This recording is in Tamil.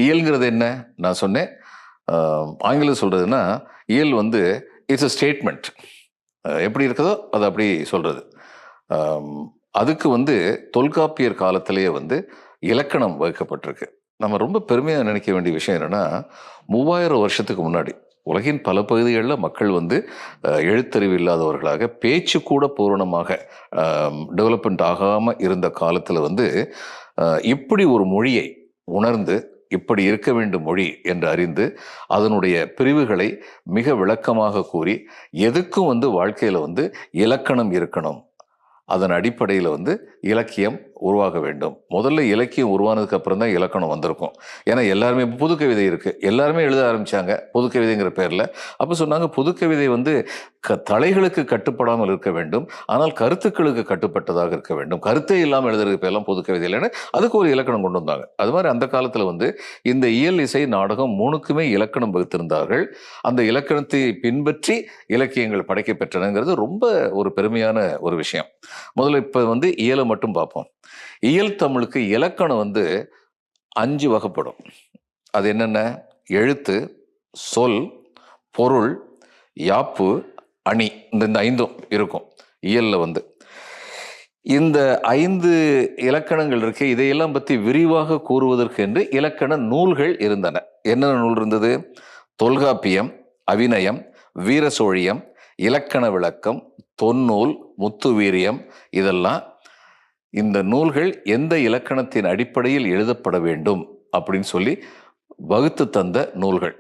இயல்ங்கிறது என்ன? நான் சொன்னேன், ஆங்கிலம் சொல்றதுன்னா, இயல் வந்து இட்ஸ் அ ஸ்டேட்மெண்ட். எப்படி இருக்குதோ அதை அப்படி சொல்றது. அதுக்கு வந்து தொல்காப்பியர் காலத்திலேயே வந்து இலக்கணம் வகுக்கப்பட்டிருக்கு. நம்ம ரொம்ப பெருமையா நினைக்க வேண்டிய விஷயம் என்னன்னா, 3000 வருஷத்துக்கு முன்னாடி உலகின் பல பகுதிகளில் மக்கள் வந்து எழுத்தறிவு இல்லாதவர்களாக, பேச்சு கூட பூரணமாக டெவலப்மெண்ட் ஆகாம இருந்த காலத்துல வந்து இப்படி ஒரு மொழியை உணர்ந்து, இப்படி இருக்க வேண்டும் மொழி என்று அறிந்து, அதனுடைய பிரிவுகளை மிக விளக்கமாக கூறி, எதுக்கும் வந்து வாழ்க்கையில வந்து இலக்கணம் இருக்கணும். அதன் அடிப்படையில் வந்து இலக்கியம் உருவாக வேண்டும். முதல்ல இலக்கியம் உருவானதுக்கு அப்புறம் தான் இலக்கணம் வந்திருக்கும். ஏன்னா எல்லாருமே புது கவிதை இருக்கு. எல்லாருமே எழுத ஆரம்பிச்சாங்க புது கவிதைங்கிற பேர்ல. அப்ப சொன்னாங்க புது கவிதை வந்து தலைகளுக்கு கட்டுப்படாமல் இருக்க வேண்டும். ஆனால் கருத்துக்களுக்கு கட்டுப்பட்டதாக இருக்க வேண்டும். கருத்தே இல்லாமல் எழுதுறதுக்கு பேரெல்லாம் புது கவிதை இல்லைன்னு அதுக்கு ஒரு இலக்கணம் கொண்டு வந்தாங்க. அது மாதிரி அந்த காலத்துல வந்து இந்த இயல், இசை, நாடகம் 3க்குமே இலக்கணம் வகுத்திருந்தார்கள். அந்த இலக்கணத்தை பின்பற்றி இலக்கியங்கள் படைக்கப்பெற்றனங்கிறது ரொம்ப ஒரு பெருமையான ஒரு விஷயம். முதல்ல இப்ப வந்து இயலை மட்டும் பார்ப்போம். இயல் தமிழுக்கு இலக்கணம் வந்து 5 வகைப்படும். அது என்னென்ன? எழுத்து, சொல், பொருள், யாப்பு, அணி. இந்த 5ம் இருக்கும் இயல்ல வந்து. இந்த 5 இலக்கணங்கள் இருக்கு. இதையெல்லாம் பத்தி விரிவாக கூறுவதற்கு என்று இலக்கண நூல்கள் இருந்தன. என்னென்ன நூல் இருந்தது? தொல்காப்பியம், அவிநயம், வீரசோழியம், இலக்கண விளக்கம், தொன்னூல், முத்துவீரியம், இதெல்லாம் இந்த நூல்கள் எந்த இலக்கணத்தின் அடிப்படையில் எழுதப்பட வேண்டும் அப்படின்னு சொல்லி வகுத்து தந்த நூல்கள்.